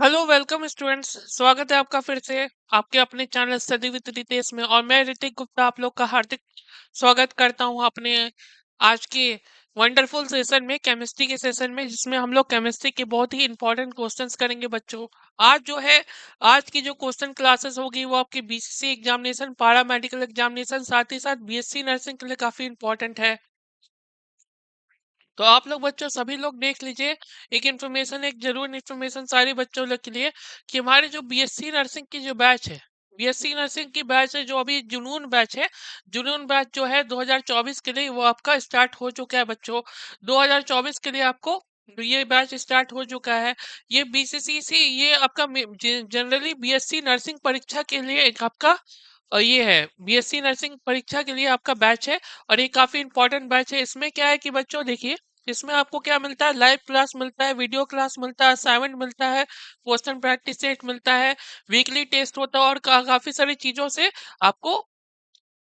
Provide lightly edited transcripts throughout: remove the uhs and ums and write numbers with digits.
Hello welcome students. स्वागत है आपका फिर से आपके अपने चैनल स्टडी विद रितेश में। और मैं ऋतिक गुप्ता आप लोग का हार्दिक स्वागत करता हूं अपने आज के वंडरफुल सेशन में, केमिस्ट्री के सेशन में, जिसमें हम लोग केमिस्ट्री के बहुत ही इंपॉर्टेंट क्वेश्चंस करेंगे बच्चों। आज जो है, आज की जो क्वेश्चन क्लासेस होगी वो आपकी बीसीसी एग्जामिनेशन, पारा मेडिकल एग्जामिनेशन, साथ ही साथ बीएससी नर्सिंग के लिए काफी इंपॉर्टेंट है। तो आप लोग बच्चों सभी लोग देख लीजिए, एक इन्फॉर्मेशन, एक जरूर इन्फॉर्मेशन सारे बच्चों लोग के लिए, कि हमारे जो बीएससी नर्सिंग की जो बैच है, बीएससी नर्सिंग की बैच है, जो अभी जुनून बैच है, जुनून बैच जो है 2024 के लिए वो आपका स्टार्ट हो चुका है बच्चों। 2024 के लिए आपको ये बैच स्टार्ट हो चुका है। ये बीसीसी से ये आपका जनरली बीएससी नर्सिंग परीक्षा के लिए एक आपका ये है, बीएससी नर्सिंग परीक्षा के लिए आपका बैच है। और ये काफी इंपॉर्टेंट बैच है। इसमें क्या है कि बच्चों देखिए, इसमें आपको क्या मिलता है, लाइव क्लास मिलता है, वीडियो क्लास मिलता है, असाइनमेंट मिलता है, क्वेश्चन प्रैक्टिस सेट मिलता है, वीकली टेस्ट होता है, और काफी सारी चीजों से आपको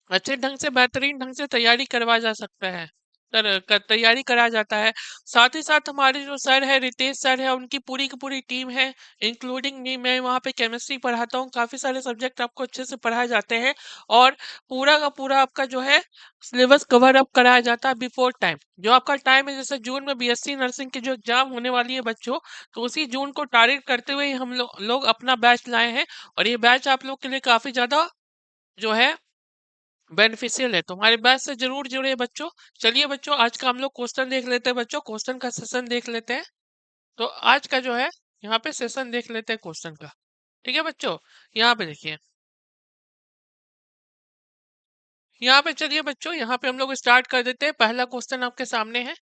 अच्छे ढंग से, बेहतरीन ढंग से तैयारी करवाया जा सकता है, तैयारी कराया जाता है। साथ ही साथ हमारे जो सर है, रितेश सर है, उनकी पूरी की पूरी टीम है, इंक्लूडिंग मी। मैं वहाँ पे केमिस्ट्री पढ़ाता हूँ, काफी सारे सब्जेक्ट आपको अच्छे से पढ़ाए जाते हैं। और पूरा का पूरा आपका जो है सिलेबस कवर अप कराया जाता है बिफोर टाइम। जो आपका टाइम है, जैसे जून में बीएससी नर्सिंग की जो एग्जाम होने वाली है बच्चों, तो उसी जून को टारगेट करते हुए ही हम लोग अपना बैच लाए हैं। और ये बैच आप लोग के लिए काफी ज्यादा जो है बेनिफिशियल है, तो हमारे बैच से जरूर जुड़े बच्चों। चलिए बच्चों, आज का हम लोग क्वेश्चन देख लेते हैं बच्चों, क्वेश्चन का सेशन देख लेते हैं। तो आज का जो है, यहाँ पे सेशन देख लेते हैं क्वेश्चन का। ठीक है बच्चों, यहाँ पे देखिए, यहाँ पे चलिए बच्चों, यहाँ पे हम लोग स्टार्ट कर देते हैं। पहला क्वेश्चन आपके सामने है।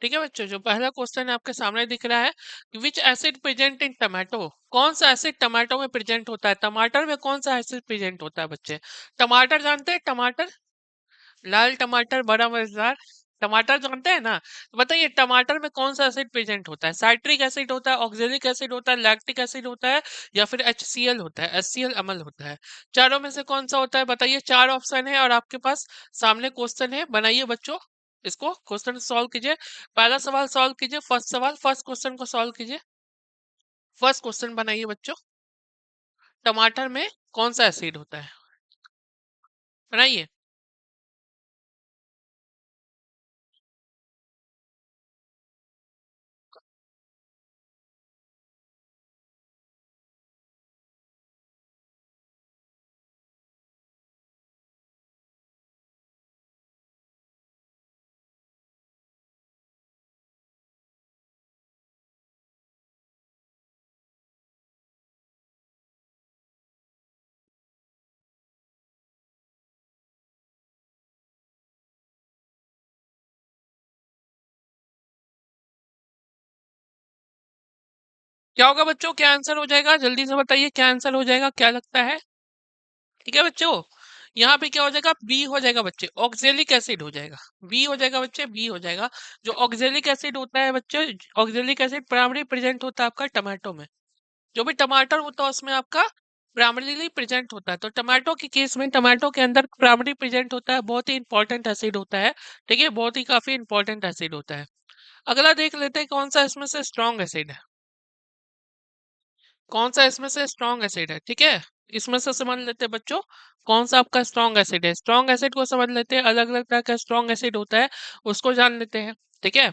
ठीक है बच्चों, जो पहला क्वेश्चन आपके सामने दिख रहा है, विच एसिड प्रेजेंट इन टमाटो, कौन सा एसिड टमाटो में प्रेजेंट होता है, टमाटर में कौन सा एसिड प्रेजेंट होता है बच्चे। टमाटर जानते हैं, टमाटर, लाल टमाटर, बड़ा मजेदार टमाटर जानते हैं ना। तो बताइए, टमाटर में कौन सा एसिड प्रेजेंट होता है, साइट्रिक एसिड होता है, ऑक्जेलिक एसिड होता है, लैक्टिक एसिड होता है, या फिर HCl होता है, HCl अम्ल होता है। चारों में से कौन सा होता है बताइए। चार ऑप्शन है और आपके पास सामने क्वेश्चन है, बनाइए बच्चों, इसको क्वेश्चन सॉल्व कीजिए। पहला सवाल सॉल्व कीजिए, फर्स्ट सवाल, फर्स्ट क्वेश्चन को सॉल्व कीजिए। फर्स्ट क्वेश्चन बनाइए बच्चों, टमाटर में कौन सा एसिड होता है, बनाइए। क्या होगा बच्चों, क्या आंसर हो जाएगा, जल्दी से बताइए, क्या आंसर हो जाएगा, क्या लगता है। ठीक है बच्चों, यहाँ पे क्या हो जाएगा, बी हो जाएगा बच्चे, ऑक्जेलिक एसिड हो जाएगा। बी हो जाएगा बच्चे, बी हो जाएगा। जो ऑक्जेलिक एसिड होता है बच्चे, ऑक्जेलिक एसिड प्राइमरी प्रेजेंट होता है आपका टमाटो में। जो भी टमाटर होता है उसमें आपका प्राइमरीली प्रेजेंट होता है। तो टमाटो के केस में, टमाटो के अंदर प्राइमरी प्रेजेंट होता है, बहुत ही इंपॉर्टेंट एसिड होता है। ठीक है, बहुत ही काफी इंपॉर्टेंट एसिड होता है। अगला देख लेते हैं, कौन सा इसमें से स्ट्रॉन्ग एसिड है, कौन सा इसमें से स्ट्रॉन्ग एसिड है। ठीक है, इसमें से समझ लेते हैं बच्चों, कौन सा आपका स्ट्रॉन्ग एसिड है। स्ट्रॉन्ग एसिड को समझ लेते हैं, अलग अलग तरह का स्ट्रॉन्ग एसिड होता है, उसको जान लेते हैं। ठीक है,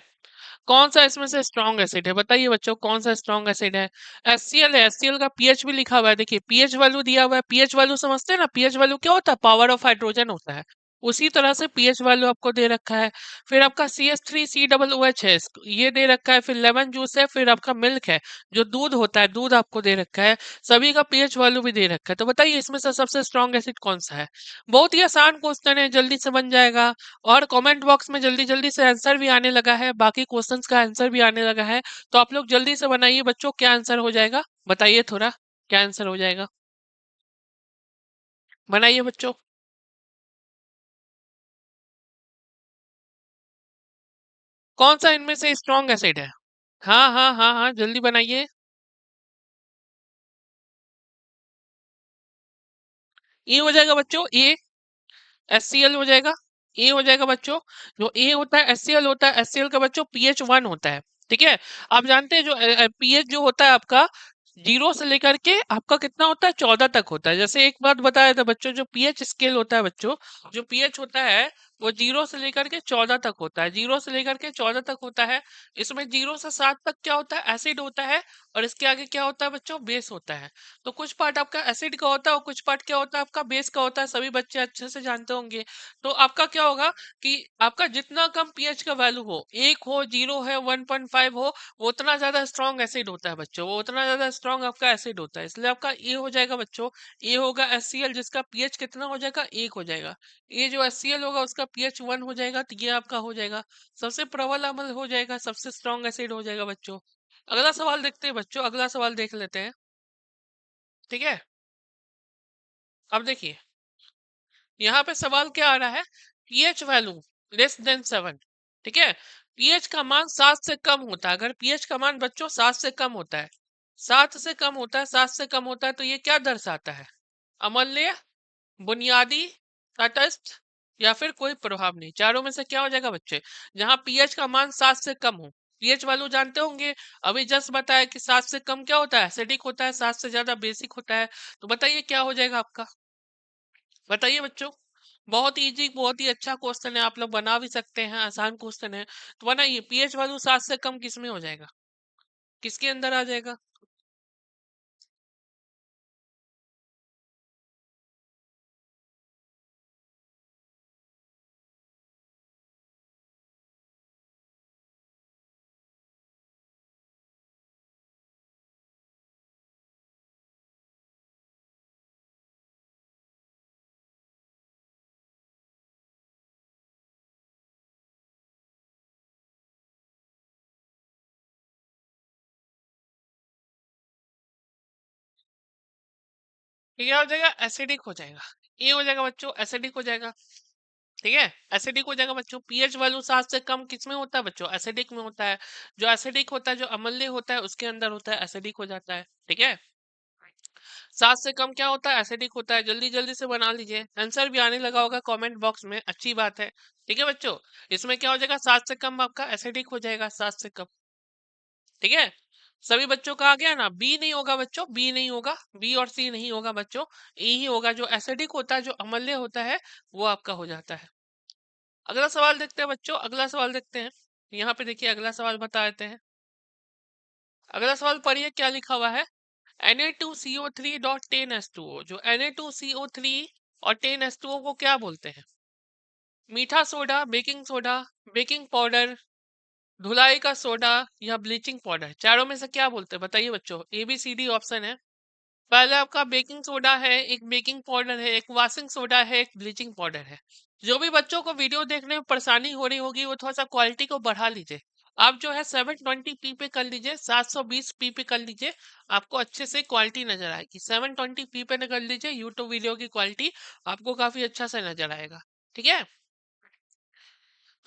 कौन सा इसमें से स्ट्रॉन्ग एसिड है, बताइए बच्चों, कौन सा स्ट्रॉन्ग एसिड है। HCl है, HCl का पीएच भी लिखा हुआ है, देखिए पीएच वैल्यू दिया हुआ है। पीएच वैल्यू समझते हैं ना, पीएच वैल्यू क्या होता है, पावर ऑफ हाइड्रोजन होता है। उसी तरह से पीएच वैल्यू आपको दे रखा है। फिर आपका CH3COOH है, ये दे रखा है। फिर लेमन जूस है, फिर आपका मिल्क है, जो दूध होता है, दूध आपको दे रखा है। सभी का पीएच वैल्यू भी दे रखा है। तो बताइए, इसमें से सबसे स्ट्रॉन्ग एसिड कौन सा है। बहुत ही आसान क्वेश्चन है, जल्दी से बन जाएगा। और कमेंट बॉक्स में जल्दी जल्दी से आंसर भी आने लगा है, बाकी क्वेश्चंस का आंसर भी आने लगा है। तो आप लोग जल्दी से बनाइए बच्चों, क्या आंसर हो जाएगा, बताइए थोड़ा, क्या आंसर हो जाएगा, बनाइए बच्चों। कौन सा इनमें से स्ट्रॉन्ग एसिड है। हाँ हाँ हाँ हाँ, जल्दी बनाइए। ए हो जाएगा बच्चों, ए। HCl हो जाएगा, ए हो जाएगा बच्चों। जो ए होता है, HCl होता है, HCl का बच्चों pH 1 होता है। ठीक है, आप जानते हैं जो pH जो होता है आपका जीरो से लेकर के आपका कितना होता है 14 तक होता है। जैसे एक बात बताया था बच्चों, जो पीएच स्केल होता है बच्चों, जो पीएच होता है वो जीरो से लेकर के 14 तक होता है, जीरो से लेकर के 14 तक होता है। इसमें जीरो से 7 तक क्या होता है, एसिड होता है, और इसके आगे क्या होता है बच्चों, बेस होता है। तो कुछ पार्ट आपका एसिड का होता है और कुछ पार्ट क्या होता है आपका बेस का होता है, सभी बच्चे अच्छे से जानते होंगे। तो आपका क्या होगा कि आपका जितना कम पीएच का वैल्यू हो, 1 हो, 0 है, 1.5 हो, वो उतना ज्यादा स्ट्रॉन्ग एसिड होता है बच्चों, वो उतना ज्यादा स्ट्रॉन्ग आपका एसिड होता है। इसलिए आपका ए हो जाएगा बच्चों, ए होगा HCl, जिसका पीएच कितना हो जाएगा, 1 हो जाएगा। ये जो HCl होगा उसका पीएच 1 हो जाएगा, तो ये आपका हो जाएगा सबसे प्रबल अम्ल हो जाएगा, सबसे स्ट्रॉन्ग एसिड हो जाएगा बच्चों। अगला सवाल देखते हैं बच्चों, अगला सवाल देख लेते हैं। ठीक है, अब देखिए यहाँ पे सवाल क्या आ रहा है, पीएच वैल्यू लेस देन 7। ठीक है, पीएच का मान 7 से कम होता है। अगर पीएच का मान बच्चों 7 से कम होता है, 7 से कम होता है, 7 से कम होता है, तो ये क्या दर्शाता है, अम्लीय, बुनियादी, तटस्थ, या फिर कोई प्रभाव नहीं। चारों में से क्या हो जाएगा बच्चे, जहां पीएच का मान 7 से कम हो। पीएच वैल्यू जानते होंगे, अभी जस्ट बताया कि 7 से कम क्या होता है, एसिडिक होता है, 7 से ज्यादा बेसिक होता है। तो बताइए क्या हो जाएगा आपका, बताइए बच्चों। बहुत इजी, बहुत ही अच्छा क्वेश्चन है, आप लोग बना भी सकते हैं, आसान क्वेश्चन है। तो बनाइए, पीएच वैल्यू 7 से कम किस में हो जाएगा, किसके अंदर आ जाएगा। ये क्या हो जाएगा, एसिडिक हो जाएगा। ये हो जाएगा बच्चों, एसिडिक हो जाएगा। ठीक है, एसिडिक हो जाएगा बच्चों। पीएच वैल्यू 7 से कम किस में होता है बच्चों, एसिडिक में होता है। जो एसिडिक होता है, जो अम्लीय होता है, उसके अंदर होता है, एसिडिक हो जाता है। ठीक है, 7 से कम क्या होता है, एसिडिक होता है। जल्दी जल्दी से बना लीजिए, आंसर भी आने लगा होगा कमेंट बॉक्स में, अच्छी बात है। ठीक है बच्चों, इसमें क्या हो जाएगा, 7 से कम आपका एसिडिक हो जाएगा, 7 से कम। ठीक है, सभी बच्चों का आ गया ना। बी नहीं होगा बच्चों, बी नहीं होगा, बी और सी नहीं होगा बच्चों, ए ही होगा। जो एसिडिक होता है, जो अम्लीय होता है, वो आपका हो जाता है। अगला सवाल देखते हैं बच्चों, अगला सवाल देखते हैं। यहाँ पे देखिए अगला सवाल बता देते हैं। अगला सवाल पढ़िए क्या लिखा हुआ है, Na2CO3.10H2O। जो Na2CO3 और 10H2O को क्या बोलते हैं, मीठा soda, baking soda, baking powder, धुलाई का सोडा, या ब्लीचिंग पाउडर। चारों में से क्या बोलते हैं बताइए बच्चों, ABCD ऑप्शन है। पहले आपका बेकिंग सोडा है, एक बेकिंग पाउडर है, एक वॉशिंग सोडा है, एक ब्लीचिंग पाउडर है। जो भी बच्चों को वीडियो देखने में परेशानी हो रही होगी, वो थोड़ा सा क्वालिटी को बढ़ा लीजिए। आप जो है 720p पे कर लीजिए, 720p पे कर लीजिए, आपको अच्छे से क्वालिटी नजर आएगी। 720p पे कर लीजिए, यूट्यूब वीडियो की क्वालिटी आपको काफी अच्छा से नजर आएगा। ठीक है,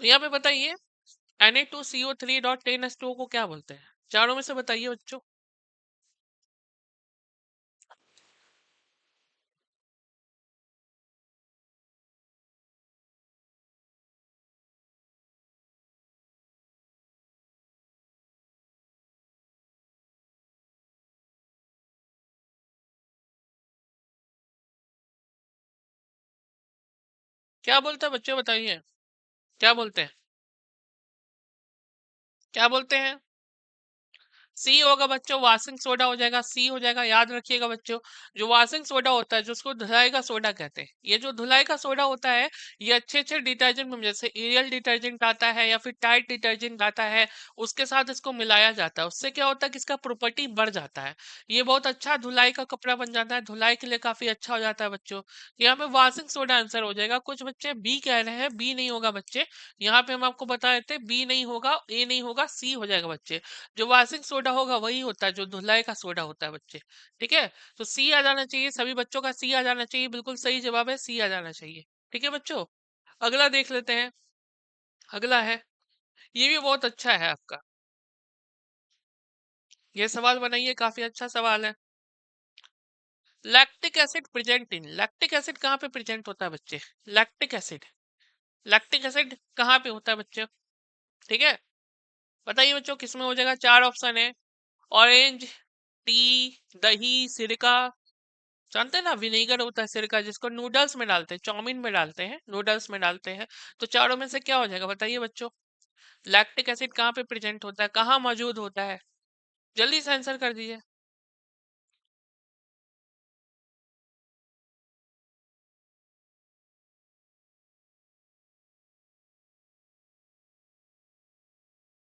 तो यहाँ पे बताइए Na2CO3.10H2O को क्या बोलते हैं, चारों में से बताइए बच्चों। क्या बोलते हैं बच्चों, बताइए क्या बोलते हैं, क्या बोलते हैं। सी होगा बच्चों, वॉशिंग सोडा हो जाएगा, सी हो जाएगा। याद रखिएगा बच्चों, जो वॉशिंग सोडा होता है, जो उसको धुलाई का सोडा कहते हैं, ये जो धुलाई का सोडा होता है, ये अच्छे अच्छे डिटर्जेंट में, जैसे एरियल डिटर्जेंट आता है या फिर टाइड डिटर्जेंट आता है, उसके साथ इसको मिलाया जाता है। उससे क्या होता है कि इसका प्रॉपर्टी बढ़ जाता है, ये बहुत अच्छा धुलाई का कपड़ा बन जाता है, धुलाई के लिए काफी अच्छा हो जाता है बच्चों। यहाँ पे वॉशिंग सोडा आंसर हो जाएगा। कुछ बच्चे बी कह रहे हैं, बी नहीं होगा बच्चे। यहाँ पे हम आपको बता देते हैं, बी नहीं होगा, ए नहीं होगा, सी हो जाएगा बच्चे। जो वॉशिंग सोडा होगा वही होता है जो धुलाई का सोडा होता है बच्चे। ठीक है, तो सी आ जाना चाहिए, सभी बच्चों का सी आ जाना चाहिए, बिल्कुल सही जवाब है, सी आ जाना चाहिए। ठीक है बच्चों, अगला देख लेते हैं। अगला है, ये भी बहुत अच्छा है आपका, ये सवाल बनाइए, काफी अच्छा सवाल है। Lactic acid present in, lactic acid कहाँ पे प्रेजेंट होता है बच्चे, लैक्टिक एसिड, लैक्टिक एसिड कहाँ पे होता है बच्चे। ठीक है, बताइए बच्चों किसमें हो जाएगा, चार ऑप्शन है। ऑरेंज, टी, दही, सिरका, जानते हैं ना, विनेगर होता है सिरका, जिसको नूडल्स में डालते हैं, चाउमीन में डालते हैं, नूडल्स में डालते हैं। तो चारों में से क्या हो जाएगा बताइए बच्चों? लैक्टिक एसिड कहाँ पे प्रेजेंट होता है, कहाँ मौजूद होता है? जल्दी से आंसर कर दीजिए।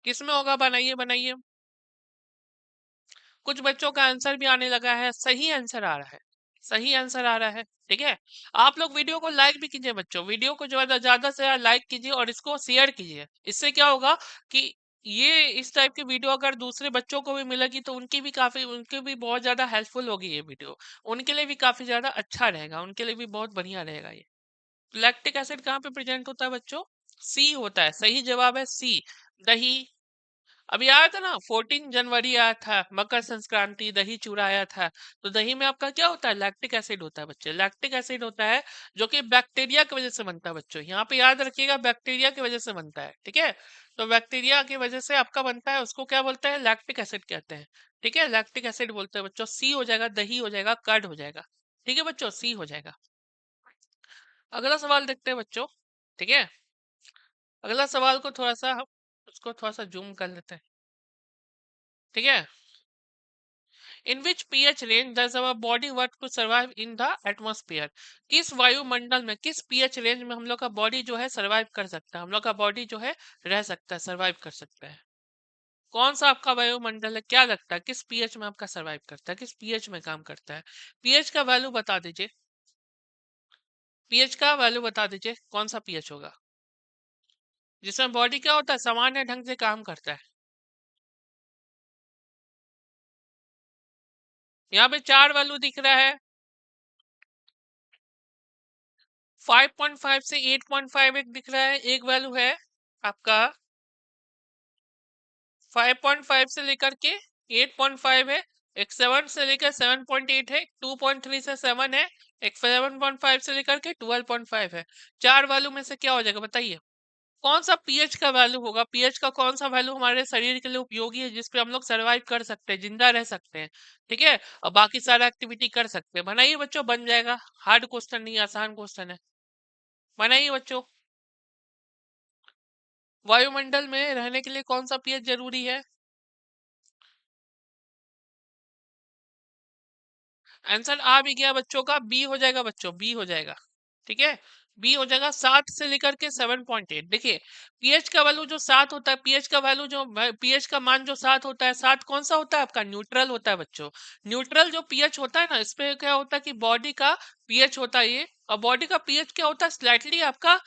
किसमें होगा, बनाइए बनाइए। कुछ बच्चों का आंसर भी आने लगा है, सही आंसर आ रहा है, सही आंसर आ रहा है। ठीक है, आप लोग वीडियो को लाइक भी कीजिए बच्चों, वीडियो को ज्यादा ज्यादा से ज्यादा लाइक कीजिए और इसको शेयर कीजिए। इससे क्या होगा कि ये इस टाइप की वीडियो अगर दूसरे बच्चों को भी मिलेगी तो उनके भी बहुत ज्यादा हेल्पफुल होगी ये वीडियो, उनके लिए भी काफी ज्यादा अच्छा रहेगा, उनके लिए भी बहुत बढ़िया रहेगा ये। लैक्टिक एसिड कहाँ पे प्रेजेंट होता है बच्चों? सी होता है, सही जवाब है सी, दही। अभी आया था ना, 14 जनवरी आया था, मकर संक्रांति, दही चूड़ा आया था। तो दही में आपका क्या होता है? लैक्टिक एसिड होता है बच्चे, लैक्टिक एसिड होता है, जो कि बैक्टीरिया की वजह से बनता है बच्चों, यहाँ पे याद रखिएगा, बैक्टीरिया की वजह से बनता है। ठीक है, तो बैक्टीरिया की वजह से आपका बनता है, उसको क्या बोलते हैं? लैक्टिक एसिड कहते हैं। ठीक है, लैक्टिक एसिड बोलते हैं बच्चों। सी हो जाएगा, दही हो जाएगा, कर्ड हो जाएगा। ठीक है बच्चों, सी हो जाएगा। अगला सवाल देखते हैं बच्चों। ठीक है, अगला सवाल को थोड़ा सा हम उसको थोड़ा सा जूम कर लेते हैं। ठीक है, in which pH range does our body work to survive in the atmosphere? किस वायुमंडल में, किस pH रेंज में हम लोग का बॉडी जो है सरवाइव कर सकता है, हम लोग का बॉडी जो है रह सकता है, सरवाइव कर सकता है? कौन सा आपका वायुमंडल है, क्या लगता है किस पीएच में आपका सरवाइव करता है, किस पीएच में काम करता है? पीएच का वैल्यू बता दीजिए, पीएच का वैल्यू बता दीजिए, कौन सा पीएच होगा जिसमें बॉडी क्या होता है, सामान्य ढंग से काम करता है? यहाँ पे चार वैल्यू दिख रहा है, 5.5 से 8.5 एक दिख रहा है, एक वैल्यू है आपका 5.5 से लेकर के 8.5 है, एक 7 से लेकर 7.8 है, 2.3 से 7 है, एक 7.5 से लेकर के 12.5 है। चार वैल्यू में से क्या हो जाएगा बताइए? कौन सा पीएच का वैल्यू होगा, पीएच का कौन सा वैल्यू हमारे शरीर के लिए उपयोगी है, जिसपे हम लोग सरवाइव कर सकते हैं, जिंदा रह सकते हैं? ठीक है, और बाकी सारा एक्टिविटी कर सकते हैं। बनाइए बच्चों, बन जाएगा, हार्ड क्वेश्चन नहीं, आसान क्वेश्चन है। बनाइए बच्चों। वायुमंडल में रहने के लिए कौन सा पीएच जरूरी है? आंसर आ भी गया बच्चों का, बी हो जाएगा बच्चों, बी हो जाएगा। ठीक है, बी हो जाएगा, 7 से लेकर के 7.8। देखिए, पीएच का वैल्यू जो 7 होता है, पीएच का वैल्यू जो पीएच का मान जो 7 होता है, 7 कौन सा होता है आपका? न्यूट्रल होता है बच्चों। न्यूट्रल जो पीएच होता है ना, इस पे क्या होता है कि बॉडी का पीएच होता है ये, और बॉडी का पीएच क्या होता है? स्लाइटली आपका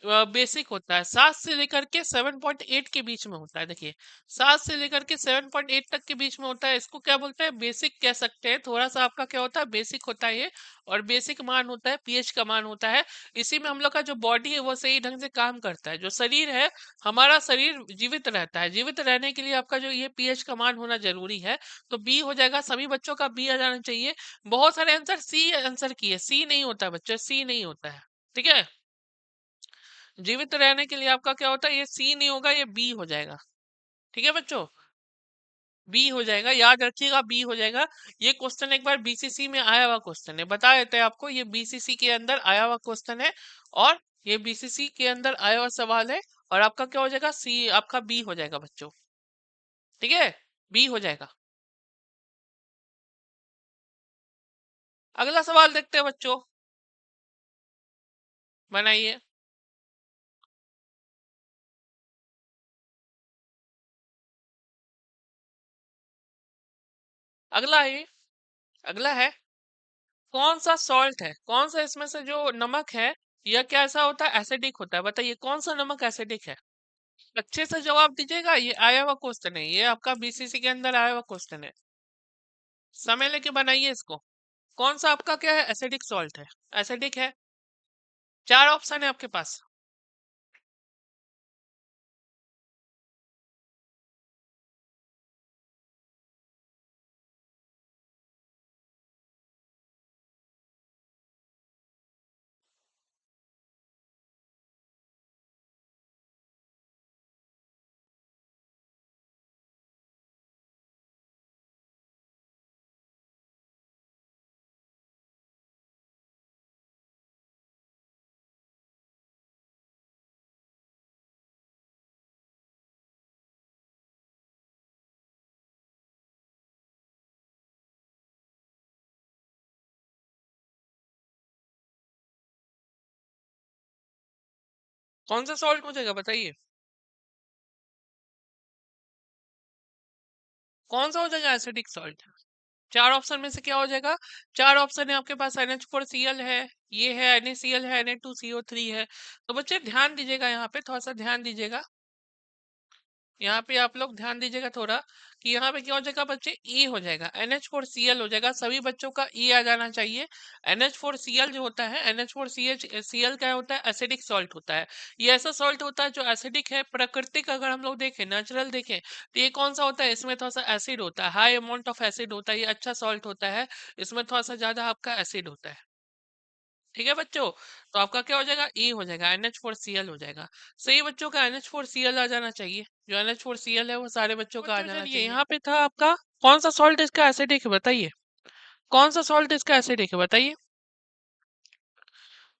बेसिक होता है, 7 से लेकर के 7.8 के बीच में होता है। देखिए, 7 से लेकर के 7.8 तक के बीच में होता है, इसको क्या बोलते हैं? बेसिक कह सकते हैं, थोड़ा सा आपका क्या होता है, बेसिक होता है ये। और बेसिक मान होता है, पीएच का मान होता है। इसी में हम लोग का जो बॉडी है वो सही ढंग से काम करता है, जो शरीर है, हमारा शरीर जीवित रहता है, जीवित रहने के लिए आपका जो ये पीएच का मान होना जरूरी है। तो बी हो जाएगा, सभी बच्चों का बी आ जाना चाहिए। बहुत सारे आंसर सी आंसर किए, सी नहीं होता है बच्चों, सी नहीं होता है। ठीक है, जीवित रहने के लिए आपका क्या होता है, ये सी नहीं होगा, ये बी हो जाएगा। ठीक है बच्चों, बी हो जाएगा, याद रखिएगा, बी हो जाएगा। ये क्वेश्चन एक बार बीसीसी में आया हुआ क्वेश्चन है, बता देते हैं आपको, ये बीसीसी के अंदर आया हुआ क्वेश्चन है, और ये बीसीसी के अंदर आया हुआ सवाल है। और आपका क्या हो जाएगा, सी आपका बी हो जाएगा बच्चों। ठीक है, बी हो जाएगा। अगला सवाल देखते हैं बच्चों, बनाइए। अगला है, अगला है, कौन सा सॉल्ट है, कौन सा इसमें से जो नमक है, यह कैसा होता है? एसिडिक होता है। बताइए कौन सा नमक एसिडिक है? अच्छे से जवाब दीजिएगा, ये आया हुआ क्वेश्चन है, ये आपका बीसीसी के अंदर आया हुआ क्वेश्चन है। समय लेके बनाइए इसको। कौन सा आपका क्या है, एसिडिक सॉल्ट है, एसिडिक है? चार ऑप्शन है आपके पास। कौन सा सॉल्ट हो जाएगा बताइए, कौन सा हो जाएगा एसिडिक सॉल्ट? चार ऑप्शन में से क्या हो जाएगा? चार ऑप्शन है आपके पास, NH4Cl है, ये है NaCl है, Na2CO3 है। तो बच्चे ध्यान दीजिएगा, यहाँ पे थोड़ा सा ध्यान दीजिएगा, यहाँ पे आप लोग ध्यान दीजिएगा थोड़ा, कि यहाँ पे क्या हो जाएगा बच्चे, ई हो जाएगा, NH4Cl हो जाएगा, सभी बच्चों का ई आ जाना चाहिए। NH4Cl जो होता है, NH4Cl क्या होता है, एसिडिक सॉल्ट होता है। ये ऐसा सॉल्ट होता है जो एसिडिक है, प्राकृतिक अगर हम लोग देखें, नेचुरल देखें, तो ये कौन सा होता है, इसमें थोड़ा सा एसिड होता है, हाई अमाउंट ऑफ एसिड होता है, ये अच्छा सॉल्ट होता है, इसमें थोड़ा सा ज्यादा आपका एसिड होता है। ठीक है बच्चों, तो आपका क्या हो जाएगा, ई हो जाएगा, NH4Cl हो जाएगा। सही बच्चों का NH4Cl आ जाना चाहिए, जो NH4Cl है वो सारे बच्चों का आ जाना चाहिए। यहाँ पे था आपका कौन सा सॉल्ट इसका एसिडिक है बताइए, कौन सा सॉल्ट इसका एसिडिक है बताइए,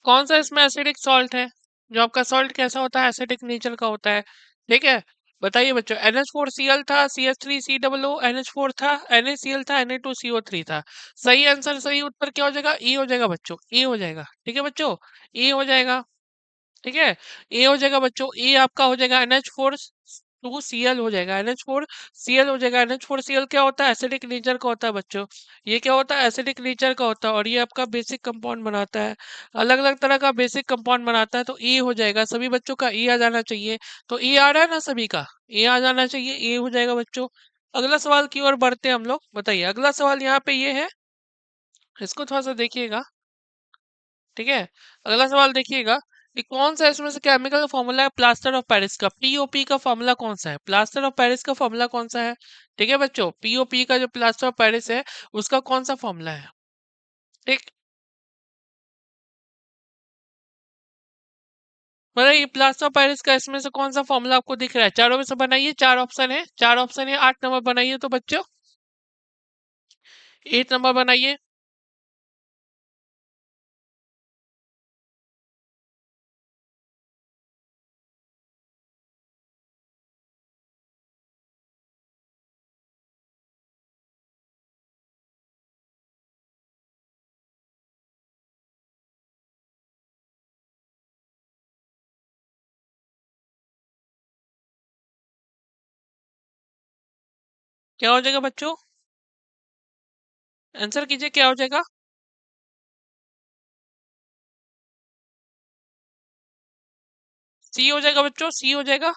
कौन सा इसमें एसिडिक सॉल्ट है? जो आपका सॉल्ट कैसा होता है, एसिडिक नेचर का होता है। ठीक है, बताइए बच्चों, NH4Cl था, CH3COO, NH4 था, NaCl था, Na2CO3 था। सही आंसर, सही उत्तर क्या हो जाएगा, ई हो जाएगा बच्चों, ई हो जाएगा। ठीक है बच्चों, ई हो जाएगा। ठीक है, ए हो जाएगा बच्चों, ए आपका हो जाएगा NH4 2Cl हो जाएगा, NH4Cl हो जाएगा। NH4Cl क्या होता है, एसिडिक नेचर का होता है बच्चों, ये क्या होता है, एसिडिक नेचर का होता है, और ये आपका बेसिक कंपाउंड बनाता है, अलग अलग तरह का बेसिक कंपाउंड बनाता है, तो ए हो जाएगा, सभी बच्चों का ए आ जाना चाहिए। तो ए आ रहा है ना सभी का, ए आ जाना चाहिए, ए हो जाएगा बच्चों। अगला सवाल की ओर बढ़ते हैं हम लोग, बताइए अगला सवाल यहाँ पे ये है, इसको थोड़ा सा देखिएगा। ठीक है, अगला सवाल देखिएगा कि कौन सा इसमें से केमिकल फॉर्मूला है प्लास्टर ऑफ पेरिस का, पीओपी का फॉर्मूला कौन सा है, प्लास्टर ऑफ पेरिस का फॉर्मूला कौन सा है? ठीक है बच्चों, पीओपी का जो प्लास्टर ऑफ पेरिस है उसका कौन सा फॉर्मूला है? ठीक, मतलब ये प्लास्टर ऑफ पेरिस का इसमें से कौन सा फॉर्मूला आपको दिख रहा है? चारों में से बनाइए, चार ऑप्शन है, चार ऑप्शन है, 8 नंबर बनाइए तो बच्चों, 8 नंबर बनाइए। क्या हो जाएगा बच्चों, आंसर कीजिए क्या हो जाएगा? सी हो जाएगा बच्चों, सी हो जाएगा।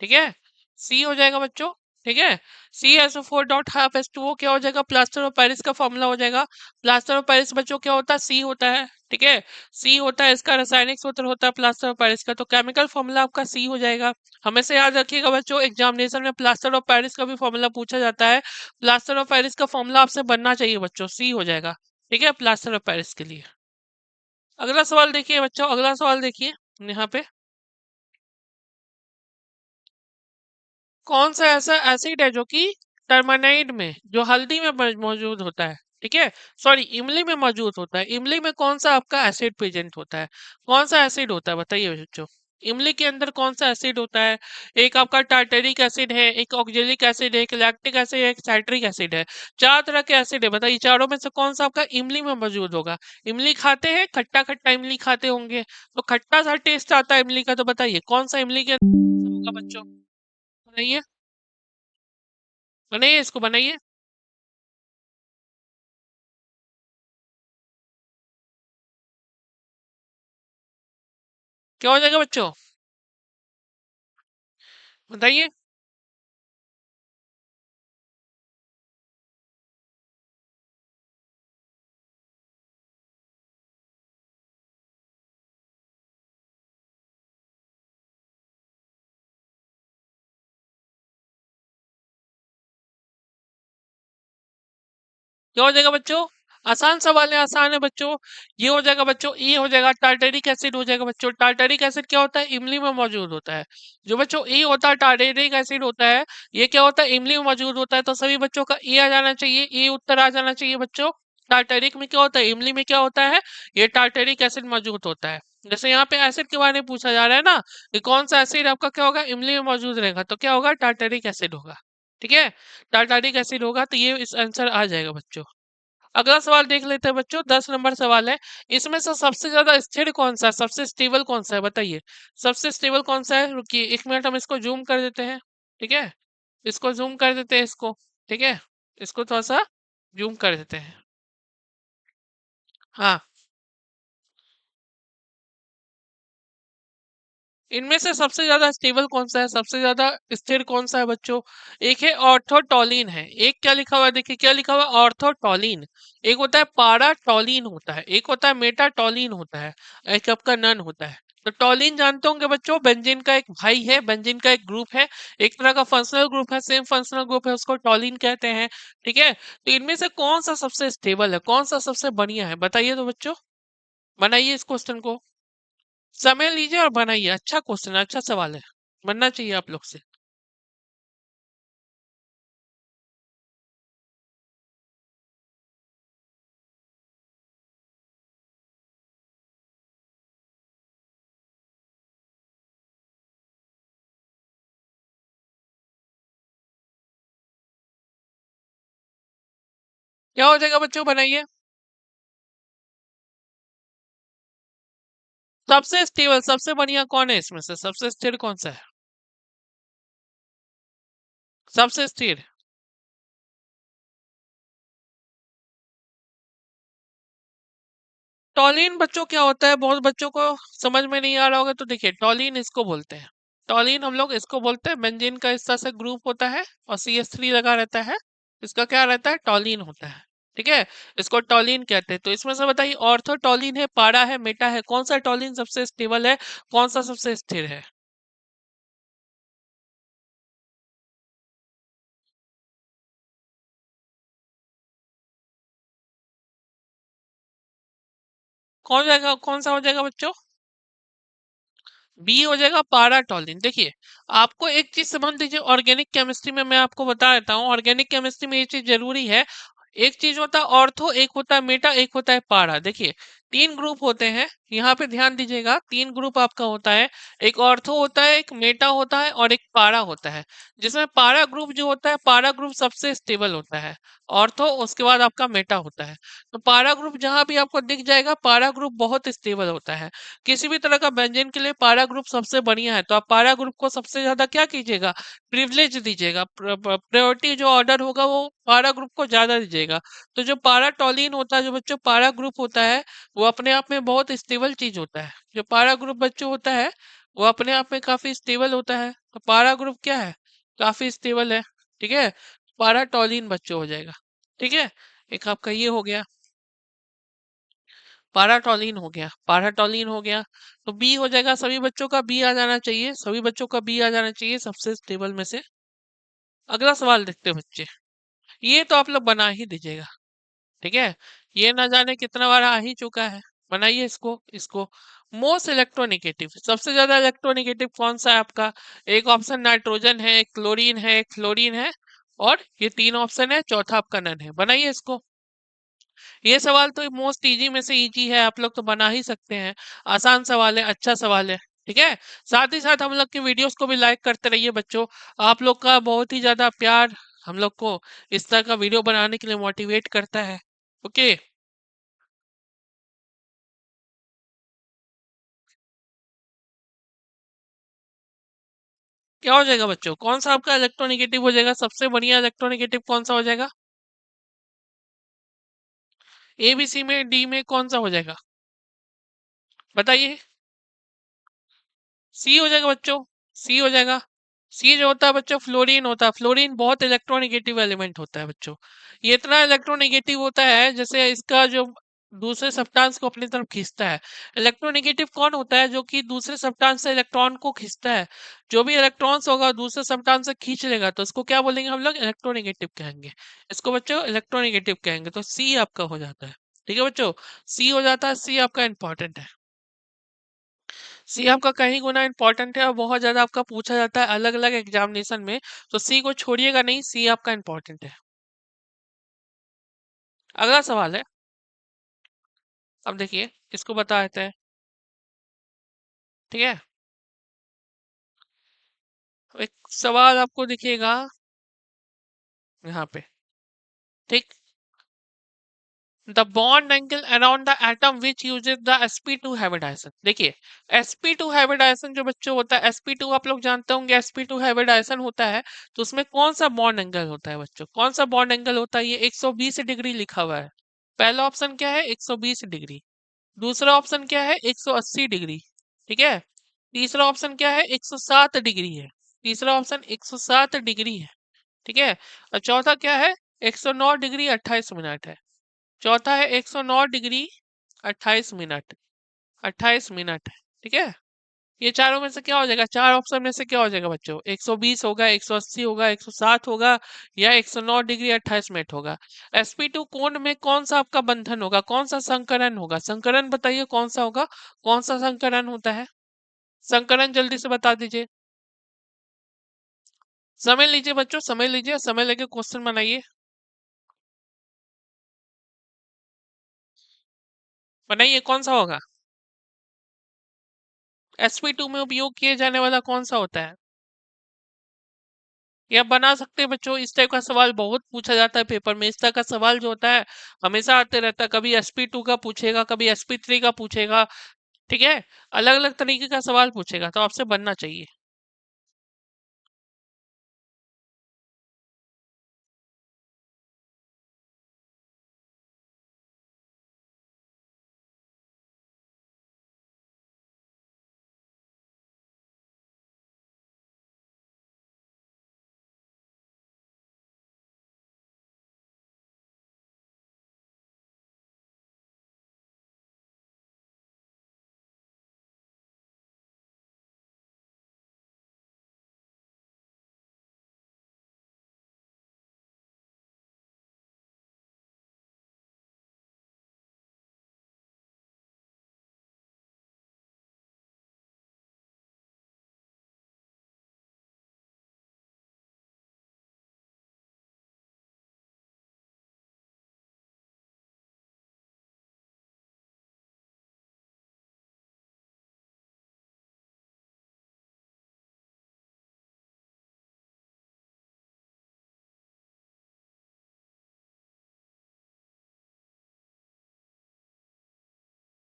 ठीक है, सी हो जाएगा बच्चों। ठीक है, CSO4.12H2O क्या हो जाएगा, प्लास्टर ऑफ पेरिस का फॉर्मूला हो जाएगा। प्लास्टर ऑफ पेरिस बच्चों क्या होता है, सी होता है। ठीक है, सी होता है, इसका रासायनिक सूत्र होता है प्लास्टर ऑफ पेरिस का, तो केमिकल फॉर्मूला आपका सी हो जाएगा। हमेशा याद रखिएगा बच्चों, एग्जामिनेशन में प्लास्टर ऑफ पेरिस का भी फॉर्मूला पूछा जाता है, प्लास्टर ऑफ पेरिस का फॉर्मूला आपसे बनना चाहिए बच्चों, सी हो जाएगा। ठीक है, प्लास्टर ऑफ पेरिस के लिए। अगला सवाल देखिए बच्चों, अगला सवाल देखिए यहाँ पे, कौन सा ऐसा एसिड है जो कि टर्मनाइड में, जो हल्दी में मौजूद होता है, ठीक है, सॉरी इमली में मौजूद होता है, इमली में कौन सा आपका एसिड प्रेजेंट होता है, कौन सा एसिड होता है बताइए बच्चों, इमली के अंदर कौन सा एसिड होता है? एक आपका टार्टेरिक एसिड है, एक ऑक्जेलिक एसिड है, एक लैक्टिक एसिड है, एक साइट्रिक एसिड है। चार तरह के एसिड है, बताइए चारों में से कौन सा आपका इमली में मौजूद होगा? इमली खाते हैं, खट्टा खट्टा इमली खाते होंगे, तो खट्टा सा टेस्ट आता है इमली का, तो बताइए कौन सा इमली के अंदर होगा बच्चों, बताइए, बनाइए इसको बनाइए। क्या हो जाएगा बच्चों, बताइए। क्या हो जाएगा बच्चों, आसान सवाल है, आसान है बच्चों। ये हो जाएगा बच्चों, ये हो जाएगा, टार्टेरिक एसिड हो जाएगा बच्चों। टार्टेरिक एसिड क्या होता है, इमली में मौजूद होता है। जो बच्चों ई होता है, टार्टेरिक एसिड होता है, ये क्या होता है, इमली में मौजूद होता है, तो सभी बच्चों का ई आ जाना चाहिए, ई उत्तर आ जाना चाहिए बच्चों। टार्टेरिक में क्या होता है, इमली में क्या होता है, ये टार्टेरिक एसिड मौजूद होता है। जैसे यहाँ पे एसिड के बारे में पूछा जा रहा है ना, कि कौन सा एसिड आपका क्या होगा, इमली में मौजूद रहेगा, तो क्या होगा, टार्टेरिक एसिड होगा। ठीक है, टार्टेरिक एसिड होगा, तो ये इस आंसर आ जाएगा बच्चों। अगला सवाल देख लेते हैं बच्चों, 10 नंबर सवाल है। इसमें से सबसे ज्यादा स्थिर कौन सा है, सबसे स्टेबल कौन सा है, बताइए। सबसे स्टेबल कौन सा है, रुकिए 1 मिनट, हम इसको जूम कर देते हैं। ठीक है, इसको जूम कर देते हैं इसको। ठीक है, इसको थोड़ा सा जूम कर देते हैं। हाँ, इनमें से सबसे ज्यादा स्टेबल कौन सा है, सबसे ज्यादा स्थिर कौन सा है बच्चों। एक है ऑर्थोटॉलिन है, एक क्या लिखा हुआ है, देखिए क्या लिखा हुआ है, ऑर्थोटॉलिन। एक होता है पाराटॉलिन होता है, एक होता है मेटाटॉलिन होता है, एक आपका नन होता है। तो टॉलिन जानते होंगे बच्चों, बेंजीन का एक भाई है, बेंजीन का एक ग्रुप है, एक तरह का फंक्शनल ग्रुप है, सेम फंक्शनल ग्रुप है, उसको टॉलिन कहते हैं। ठीक है, तो इनमें से कौन सा सबसे स्टेबल है, कौन सा सबसे बढ़िया है, बताइए तो बच्चों। बनाइए इस क्वेश्चन को, समय लीजिए और बनाइए। अच्छा क्वेश्चन है, अच्छा सवाल है, बनना चाहिए आप लोग से। क्या हो जाएगा बच्चों, बनाइए। सबसे स्टेबल, सबसे बढ़िया कौन है इसमें से, सबसे स्थिर कौन सा है, सबसे स्थिर। टॉलिन बच्चों क्या होता है, बहुत बच्चों को समझ में नहीं आ रहा होगा, तो देखिए टॉलिन इसको बोलते हैं। टॉलिन हम लोग इसको बोलते हैं, बेंजीन का इस तरह से ग्रुप होता है और CH3 लगा रहता है, इसका क्या रहता है, टॉलिन होता है। ठीक है, इसको टॉलिन कहते हैं। तो इसमें से बताइए, ऑर्थो टॉलिन है, पारा है, मेटा है, कौन सा टॉलिन सबसे स्टेबल है, कौन सा सबसे स्थिर है। कौन जाएगा, कौन सा हो जाएगा बच्चों, बी हो जाएगा, पाराटोलिन। देखिए, आपको एक चीज समझ लीजिए, ऑर्गेनिक केमिस्ट्री में मैं आपको बता देता हूँ, ऑर्गेनिक केमिस्ट्री में ये चीज जरूरी है। एक चीज होता है ऑर्थो, एक होता है मेटा, एक होता है पारा। देखिए, 3 ग्रुप होते हैं, यहाँ पे ध्यान दीजिएगा, 3 ग्रुप आपका होता है। एक ऑर्थो होता है, एक मेटा होता है और एक पारा होता है। जिसमें पारा ग्रुप जो होता है, पारा ग्रुप सबसे स्टेबल होता है। ऑर्थो उसके बाद आपका मेटा होता है। तो पारा ग्रुप जहां भी आपको दिख जाएगा, पारा ग्रुप बहुत स्टेबल होता है। किसी भी तरह का व्यंजन के लिए पारा ग्रुप सबसे बढ़िया है, तो आप पारा ग्रुप को सबसे ज्यादा क्या कीजिएगा, प्रिविलेज दीजिएगा, प्रायोरिटी जो ऑर्डर होगा वो पारा ग्रुप को ज्यादा दीजिएगा। तो जो पारा टॉलिन होता है, जो बच्चों पारा ग्रुप होता है, वो अपने आप में बहुत स्टेबल चीज होता है। जो पारा ग्रुप बच्चों होता है, वो अपने आप में काफी स्टेबल होता है। तो पारा ग्रुप क्या है, काफी स्टेबल है। ठीक है, पारा टॉलिन बच्चों हो जाएगा। ठीक है, एक आपका ये हो गया, पाराटोलिन हो गया, पाराटोलिन हो गया। तो बी हो जाएगा, सभी बच्चों का बी आ जाना चाहिए, सभी बच्चों का बी आ जाना चाहिए सबसे स्टेबल में से। अगला सवाल देखते हैं बच्चे, ये तो आप लोग बना ही दीजिएगा। ठीक है, ये ना जाने कितना बार आ ही चुका है। बनाइए इसको, इसको। मोस्ट इलेक्ट्रोनिगेटिव, सबसे ज्यादा इलेक्ट्रोनिगेटिव कौन सा है आपका। एक ऑप्शन नाइट्रोजन है, एक क्लोरीन है, एक फ्लोरीन है, और ये 3 ऑप्शन है, चौथा आपका नन है। बनाइए इसको। ये सवाल तो मोस्ट इजी में से इजी है, आप लोग तो बना ही सकते हैं। आसान सवाल है, अच्छा सवाल है। ठीक है, साथ ही साथ हम लोग की वीडियोस को भी लाइक करते रहिए बच्चों। आप लोग का बहुत ही ज्यादा प्यार हम लोग को इस तरह का वीडियो बनाने के लिए मोटिवेट करता है। ओके, क्या हो जाएगा बच्चों, कौन सा आपका इलेक्ट्रोनिगेटिव हो जाएगा, सबसे बढ़िया इलेक्ट्रोनिगेटिव कौन सा हो जाएगा। ए बी सी में, डी में कौन सा हो जाएगा, बताइए। सी हो जाएगा बच्चों, सी हो जाएगा। सी जो होता है बच्चों, फ्लोरीन होता है। फ्लोरीन बहुत इलेक्ट्रोनेगेटिव एलिमेंट होता है बच्चों। ये इतना इलेक्ट्रोनेगेटिव होता है, जैसे इसका जो दूसरे सब्सटेंस को अपनी तरफ खींचता है। इलेक्ट्रोनेगेटिव कौन होता है, जो कि दूसरे सब्सटेंस से इलेक्ट्रॉन को खींचता है। जो भी इलेक्ट्रॉन्स होगा दूसरे सब्सटेंस से खींच लेगा, तो इसको क्या बोलेंगे हम लोग, इलेक्ट्रोनेगेटिव कहेंगे। इसको बच्चों इलेक्ट्रोनेगेटिव कहेंगे। तो सी आपका हो जाता है। ठीक है बच्चों, सी हो जाता है, सी आपका इंपॉर्टेंट है। सी आपका कहीं गुना इंपॉर्टेंट है और बहुत ज्यादा आपका पूछा जाता है अलग अलग एग्जामिनेशन में। तो सी को छोड़िएगा नहीं, सी आपका इंपॉर्टेंट है। अगला सवाल है, अब देखिए, इसको बता देते हैं। ठीक है, एक सवाल आपको दिखेगा यहाँ पे। ठीक, the bond angle around the atom which uses the sp2 hybridisation. देखिए, sp2 हाइब्रिडाइजेशन जो बच्चों होता है, sp2 आप लोग जानते होंगे, sp2 हाइब्रिडाइजेशन होता है तो उसमें कौन सा बॉन्ड एंगल होता है बच्चों, कौन सा बॉन्ड एंगल होता है? ये 120 डिग्री लिखा हुआ है। पहला ऑप्शन क्या है? 120 डिग्री। दूसरा ऑप्शन क्या है? 180 डिग्री। ठीक है। तीसरा ऑप्शन क्या है? 107 डिग्री है। तीसरा ऑप्शन 107 डिग्री है। ठीक है। और चौथा क्या है? 109 डिग्री 28 मिनट है। चौथा है 109 डिग्री 28 मिनट। 28 मिनट। ठीक है। ये चारों में से क्या हो जाएगा? चार ऑप्शन में से क्या हो जाएगा बच्चों? 120 होगा, 180 होगा, 107 होगा, या 109 डिग्री 28 मिनट होगा। sp2 कोण में कौन सा आपका बंधन होगा, कौन सा संकरण होगा? संकरण बताइए कौन सा होगा, कौन सा संकरण होता है? संकरण जल्दी से बता दीजिए। समय लीजिए बच्चों, समय लीजिए, समय लेके क्वेश्चन बनाइए। बनाइए, कौन सा होगा? sp2 में उपयोग किए जाने वाला कौन सा होता है? ये आप बना सकते हैं बच्चों। इस टाइप का सवाल बहुत पूछा जाता है पेपर में। इस तरह का सवाल जो होता है हमेशा आते रहता है। कभी sp2 का पूछेगा, कभी sp3 का पूछेगा। ठीक है। अलग अलग तरीके का सवाल पूछेगा, तो आपसे बनना चाहिए।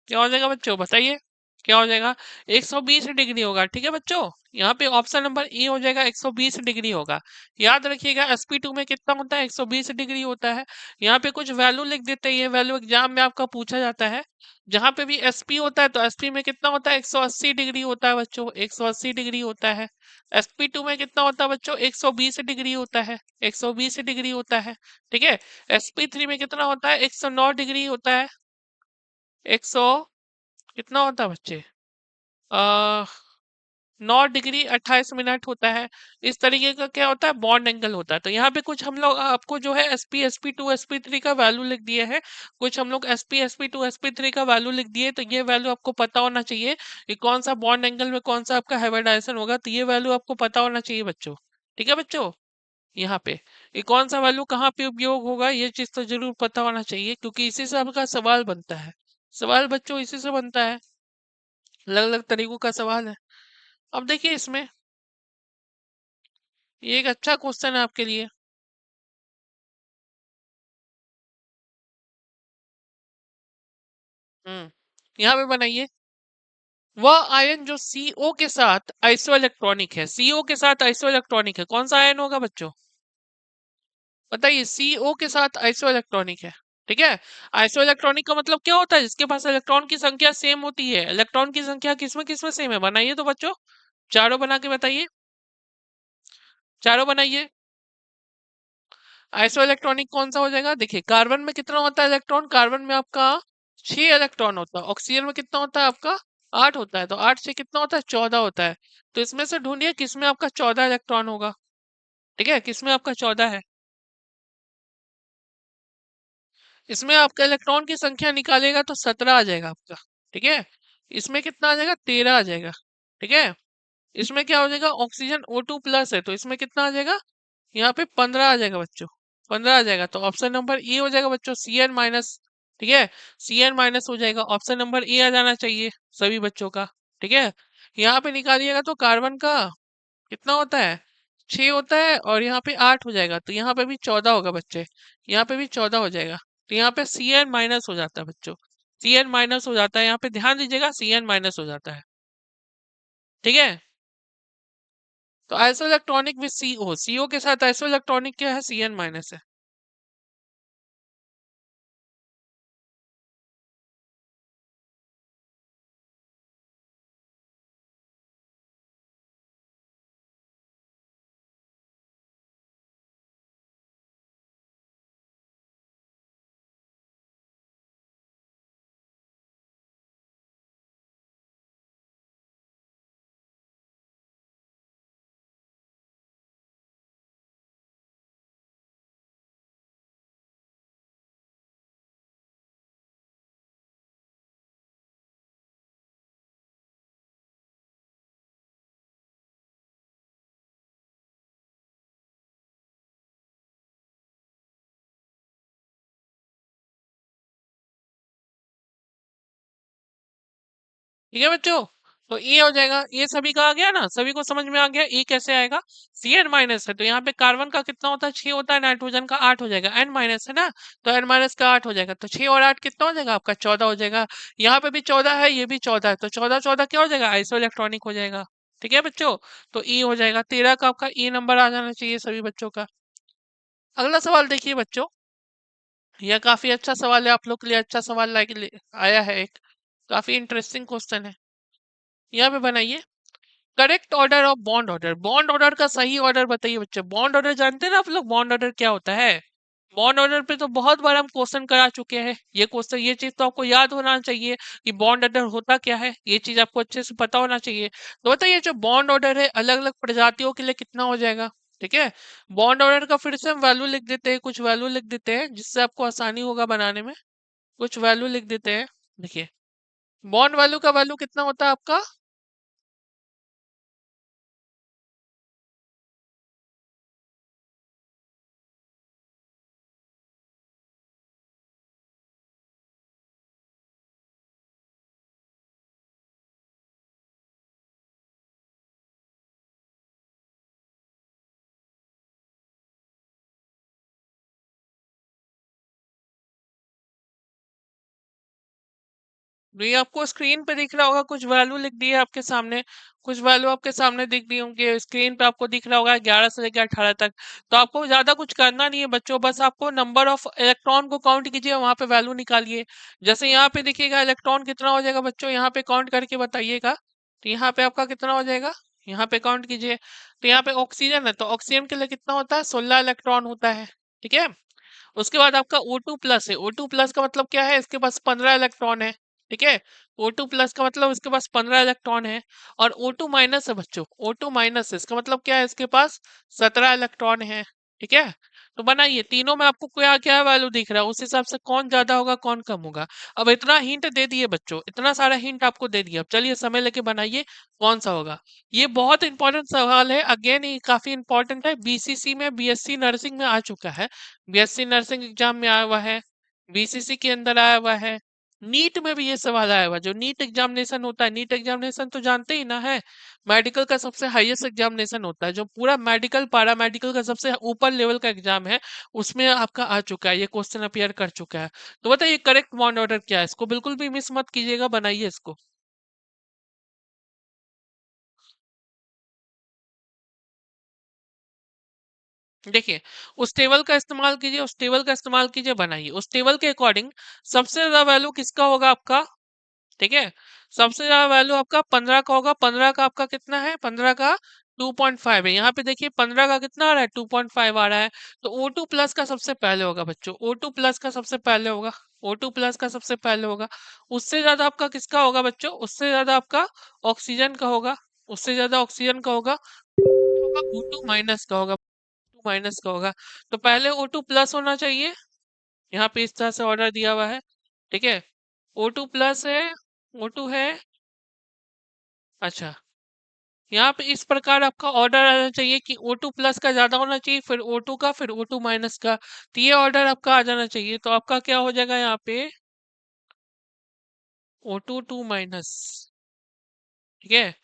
क्या हो जाएगा बच्चों, बताइए? क्या हो जाएगा? 120 डिग्री होगा। ठीक है बच्चों। यहाँ पे ऑप्शन नंबर ए हो जाएगा, 120 डिग्री होगा। याद रखिएगा sp2 में कितना होता है? 120 डिग्री होता है। यहाँ पे कुछ वैल्यू लिख देते हैं, ये वैल्यू एग्जाम में आपका पूछा जाता है। जहाँ पे भी sp होता है तो sp में कितना होता है? 180 डिग्री होता है बच्चों, 180 डिग्री होता है। sp2 में कितना होता है बच्चों? 120 डिग्री होता है, 120 डिग्री होता है। ठीक है। sp3 में कितना होता है? 109 डिग्री होता है। 100 कितना होता है बच्चे? आ, 9 डिग्री 28 मिनट होता है। इस तरीके का क्या होता है? बॉन्ड एंगल होता है। तो यहाँ पे कुछ हम लोग आपको जो है sp sp2 sp3 का वैल्यू लिख दिए हैं। कुछ हम लोग sp sp3 का वैल्यू लिख दिए। तो ये वैल्यू आपको पता होना चाहिए कि कौन सा बॉन्ड एंगल में कौन सा आपका हाइब्रिडाइजेशन होगा। तो ये वैल्यू आपको पता होना चाहिए बच्चों। ठीक है बच्चों। यहाँ पे ये कौन सा वैल्यू कहाँ पे उपयोग होगा, ये चीज तो जरूर पता होना चाहिए, क्योंकि इसी से आपका सवाल बनता है। सवाल बच्चों इसी से बनता है। अलग अलग तरीकों का सवाल है। अब देखिए इसमें, ये एक अच्छा क्वेश्चन है आपके लिए। यहाँ पे बनाइए। वह आयन जो CO के साथ आइसोइलेक्ट्रॉनिक है, CO के साथ आइसोइलेक्ट्रॉनिक है, कौन सा आयन होगा बच्चों? बताइए। CO के साथ आइसोइलेक्ट्रॉनिक है। ठीक है। आइसोइलेक्ट्रॉनिक का मतलब क्या होता है? जिसके पास इलेक्ट्रॉन की संख्या सेम होती है। इलेक्ट्रॉन की संख्या किसमें सेम है? बनाइए तो बच्चों, चारों बना के बताइए। चारों बनाइए। आइसोइलेक्ट्रॉनिक कौन सा हो जाएगा? देखिए, कार्बन में कितना होता है इलेक्ट्रॉन? कार्बन में आपका 6 इलेक्ट्रॉन होता है। ऑक्सीजन में कितना होता है आपका? 8 होता है। तो 8 से कितना होता है? 14 होता है। तो इसमें से ढूंढिए किसमें आपका 14 इलेक्ट्रॉन होगा। ठीक है, किसमें आपका 14 है? इसमें आपका इलेक्ट्रॉन की संख्या निकालेगा तो 17 आ जाएगा आपका। ठीक है। इसमें कितना आ जाएगा? 13 आ जाएगा। ठीक है। इसमें क्या हो जाएगा? ऑक्सीजन O2+ है, तो इसमें कितना आ जाएगा? यहाँ पे 15 आ जाएगा बच्चों। 15 आ जाएगा। तो ऑप्शन नंबर ए हो जाएगा बच्चों, Cn-। ठीक है। Cn- हो जाएगा। ऑप्शन नंबर ए आ जाना चाहिए सभी बच्चों का। ठीक है। यहाँ पे निकालिएगा तो कार्बन का कितना होता है? 6 होता है, और यहाँ पे 8 हो जाएगा। तो यहाँ पे भी 14 होगा बच्चे। यहाँ पे भी 14 हो जाएगा। तो यहाँ पे सी एन माइनस हो जाता है बच्चों, सी एन माइनस हो जाता है, यहाँ पे ध्यान दीजिएगा सी एन माइनस हो जाता है। ठीक है, तो iso electronic with CO, CO के साथ आइसो इलेक्ट्रॉनिक क्या है, सी एन माइनस है। ठीक है बच्चों, तो ये हो जाएगा, ये सभी का आ गया ना, सभी को समझ में आ गया ये कैसे आएगा। सी एन माइनस है तो यहाँ पे कार्बन का कितना होता है, 6 होता है, नाइट्रोजन का 8 हो जाएगा, एन माइनस है ना, तो एन माइनस का 8 हो जाएगा, तो 6 और 8 कितना हो जाएगा आपका, 14 हो जाएगा। यहाँ पे भी 14 है, ये भी 14 है, तो 14 14 क्या हो जाएगा, आइसो इलेक्ट्रॉनिक हो जाएगा। ठीक है बच्चों, तो ई हो जाएगा, 13 का आपका ई नंबर आ जाना चाहिए सभी बच्चों का। अगला सवाल देखिए बच्चों, यह काफी अच्छा सवाल है, आप लोग के लिए अच्छा सवाल आया है एक, काफी इंटरेस्टिंग क्वेश्चन है। यहाँ पे बनाइए, correct order of bond order, bond order का सही ऑर्डर बताइए बच्चे। बॉन्ड ऑर्डर जानते हैं ना आप लोग, बॉन्ड ऑर्डर क्या होता है। बॉन्ड ऑर्डर पे तो बहुत बार हम क्वेश्चन करा चुके हैं, ये क्वेश्चन, ये चीज तो आपको याद होना चाहिए कि बॉन्ड ऑर्डर होता क्या है, ये चीज आपको अच्छे से पता होना चाहिए। तो बताइए जो बॉन्ड ऑर्डर है अलग अलग प्रजातियों के लिए कितना हो जाएगा। ठीक है, बॉन्ड ऑर्डर का फिर से हम वैल्यू लिख देते हैं, कुछ वैल्यू लिख देते हैं जिससे आपको आसानी होगा बनाने में, कुछ वैल्यू लिख देते हैं। देखिए, बॉन्ड वैल्यू का वैल्यू कितना होता है आपका, ये आपको स्क्रीन पे दिख रहा होगा, कुछ वैल्यू लिख दी है आपके सामने, कुछ वैल्यू आपके सामने दिख दी होंगी स्क्रीन पे, आपको दिख रहा होगा 11 से लेकर 18 तक। तो आपको ज्यादा कुछ करना नहीं है बच्चों, बस आपको नंबर ऑफ इलेक्ट्रॉन को काउंट कीजिए, वहां पे वैल्यू निकालिए। जैसे यहाँ पे देखिएगा इलेक्ट्रॉन कितना हो जाएगा बच्चों, यहाँ पे काउंट करके बताइएगा। तो यहाँ पे आपका कितना हो जाएगा, यहाँ पे काउंट कीजिए। तो यहाँ पे ऑक्सीजन है, तो ऑक्सीजन के लिए कितना होता है, 16 इलेक्ट्रॉन होता है। ठीक है, उसके बाद आपका O2 प्लस है, O2 प्लस का मतलब क्या है, इसके पास 15 इलेक्ट्रॉन है। ठीक है, O2 प्लस का मतलब इसके पास 15 इलेक्ट्रॉन है। और O2 माइनस है बच्चों, O2 माइनस है, इसका मतलब क्या है, इसके पास 17 इलेक्ट्रॉन है। ठीक है, तो बनाइए, तीनों में आपको क्या क्या वैल्यू दिख रहा है, उस हिसाब से कौन ज्यादा होगा कौन कम होगा। अब इतना हिंट दे दिए बच्चों, इतना सारा हिंट आपको दे दिया, अब चलिए समय लेके बनाइए कौन सा होगा। ये बहुत इंपॉर्टेंट सवाल है, अगेन ये काफी इंपॉर्टेंट है, बीसीसी में, बीएससी नर्सिंग में आ चुका है, बीएससी नर्सिंग एग्जाम में आया हुआ है, बीसीसी के अंदर आया हुआ है, नीट में भी ये सवाल आया हुआ है। जो नीट एग्जामिनेशन होता है, नीट एग्जामिनेशन तो जानते ही ना है, मेडिकल का सबसे हाईएस्ट एग्जामिनेशन होता है, जो पूरा मेडिकल पैरा मेडिकल का सबसे ऊपर लेवल का एग्जाम है, उसमें आपका आ चुका है, ये क्वेश्चन अपियर कर चुका है। तो बताइए करेक्ट बॉन्ड ऑर्डर क्या है, इसको बिल्कुल भी मिस मत कीजिएगा, बनाइए इसको। देखिए, उस टेबल का इस्तेमाल कीजिए, उस टेबल का इस्तेमाल कीजिए, बनाइए उस टेबल के अकॉर्डिंग। सबसे ज्यादा वैल्यू किसका होगा आपका, ठीक है, सबसे ज्यादा वैल्यू आपका 15 का होगा, 15 का आपका कितना है, 15 का 2.5 है, यहाँ पे देखिए 15 का कितना आ रहा है, 2.5 आ रहा है। तो O2 प्लस का सबसे पहले होगा बच्चों, O2 प्लस का सबसे पहले होगा, O2 प्लस का सबसे पहले होगा। उससे ज्यादा आपका किसका होगा बच्चों, उससे ज्यादा आपका ऑक्सीजन का होगा, उससे ज्यादा ऑक्सीजन का होगा, होगा O2 माइनस का होगा, माइनस का होगा। तो पहले O2 प्लस होना चाहिए, यहाँ पे इस तरह से ऑर्डर दिया हुआ है। ठीक है, O2 प्लस है, O2 है, अच्छा, यहाँ पे इस प्रकार आपका ऑर्डर आना चाहिए कि O2 प्लस का ज्यादा होना चाहिए, फिर O2 का, फिर O2 माइनस का, तो ये ऑर्डर आपका आ जाना चाहिए। तो आपका क्या हो जाएगा यहाँ पे, O2 2 माइनस, ठीक है,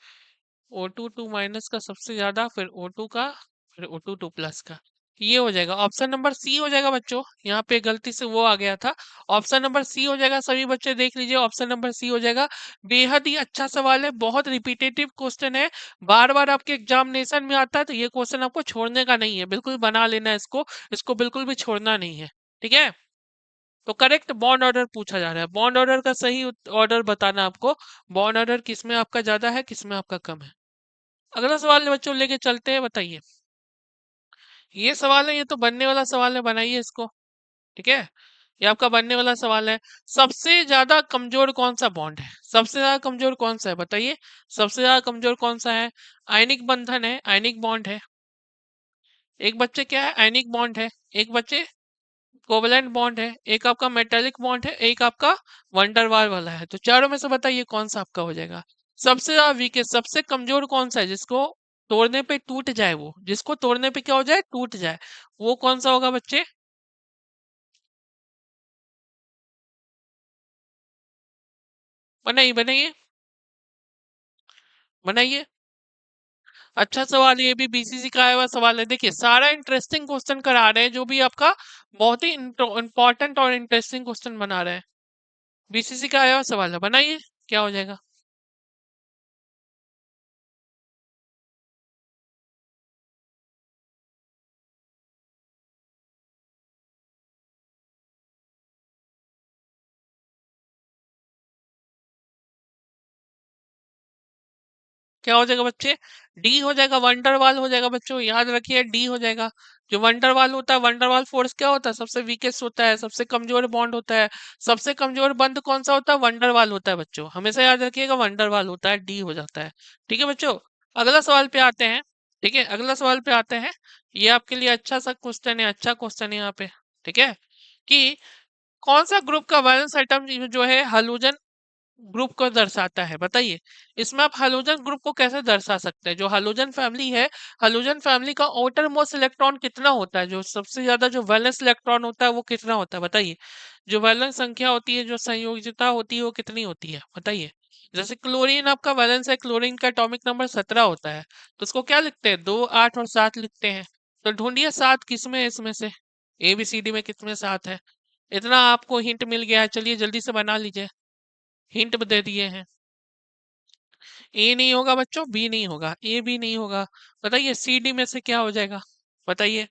O2 2 माइनस का सबसे ज्यादा, फिर O2 का, फिर O2 2 प्लस का। ये हो जाएगा, ऑप्शन नंबर सी हो जाएगा बच्चों। यहाँ पे गलती से वो आ गया था, ऑप्शन नंबर सी हो जाएगा। सभी बच्चे देख लीजिए, ऑप्शन नंबर सी हो जाएगा। बेहद ही अच्छा सवाल है, बहुत रिपीटेटिव क्वेश्चन है, बार बार आपके एग्जामिनेशन में आता है, तो ये क्वेश्चन आपको छोड़ने का नहीं है, बिल्कुल बना लेना है इसको, इसको बिल्कुल भी छोड़ना नहीं है। ठीक है, तो करेक्ट बॉन्ड ऑर्डर पूछा जा रहा है, बॉन्ड ऑर्डर का सही ऑर्डर बताना आपको, बॉन्ड ऑर्डर किसमें आपका ज्यादा है, किसमें आपका कम है। अगला सवाल बच्चों लेके चलते हैं, बताइए। ये सवाल है, ये तो बनने वाला सवाल है, बनाइए इसको। ठीक है, ये आपका बनने वाला सवाल है। सबसे ज्यादा कमजोर कौन सा बॉन्ड है, सबसे ज्यादा कमजोर कौन सा है, बताइए। सबसे ज्यादा कमजोर कौन सा है? आयनिक बंधन है, आयनिक बॉन्ड है। एक बच्चे क्या है, आयनिक बॉन्ड है। एक बच्चे कोवलेंट बॉन्ड है। एक आपका मेटेलिक बॉन्ड है। एक आपका वंडरवाल वाला है। तो चारों में से बताइए कौन सा आपका हो जाएगा। सबसे ज्यादा वीकेस्ट, सबसे कमजोर कौन सा है, जिसको तोड़ने पे टूट जाए, वो जिसको तोड़ने पे क्या हो जाए, टूट जाए, वो कौन सा होगा बच्चे? बनाइए बनाइए बनाइए। अच्छा सवाल है, ये भी बीसीसी का आया हुआ सवाल है। देखिए सारा इंटरेस्टिंग क्वेश्चन करा रहे हैं, जो भी आपका बहुत ही इंपॉर्टेंट और इंटरेस्टिंग क्वेश्चन बना रहे हैं। बीसीसी का आया हुआ सवाल है, बनाइए, क्या हो जाएगा। क्या हो जाएगा बच्चे? डी हो जाएगा, वंडरवाल हो जाएगा बच्चों, याद रखिए डी हो जाएगा। जो वंडरवाल होता है, वंडरवाल फोर्स क्या होता है, सबसे वीकेस्ट होता है, सबसे कमजोर बॉन्ड होता है। सबसे कमजोर बंध कौन सा होता है, वंडरवाल होता है बच्चों, हमेशा याद रखिएगा, वंडरवाल होता है, डी हो जाता है। ठीक है बच्चों, अगला सवाल पे आते हैं। ठीक है, अगला सवाल पे आते हैं। ये आपके लिए अच्छा सा क्वेश्चन है, अच्छा क्वेश्चन है यहाँ पे। ठीक है, कि कौन सा ग्रुप का वैलेंस एटम जो है हाइड्रोजन ग्रुप को दर्शाता है, बताइए। इसमें आप हाइड्रोजन ग्रुप को कैसे दर्शा सकते हैं? जो हाइड्रोजन फैमिली है, हाइड्रोजन फैमिली का आउटर मोस्ट इलेक्ट्रॉन कितना होता है, जो सबसे ज्यादा जो वैलेंस इलेक्ट्रॉन होता है वो कितना होता है, बताइए। जो वैलेंस संख्या होती है, जो संयोजकता होती है, वो कितनी होती है, बताइए। जैसे क्लोरीन आपका वैलेंस है, क्लोरीन का एटॉमिक नंबर 17 होता है, तो उसको क्या लिखते हैं, 2, 8 और 7 लिखते हैं। तो ढूंढिए 7 किसमें है इसमें से, ए बी सी डी में किसमें 7 है। इतना आपको हिंट मिल गया है, चलिए जल्दी से बना लीजिए, हिंट दे दिए हैं। ए नहीं होगा बच्चों, बी नहीं होगा, ए भी नहीं होगा। बताइए सी डी में से क्या हो जाएगा, बताइए।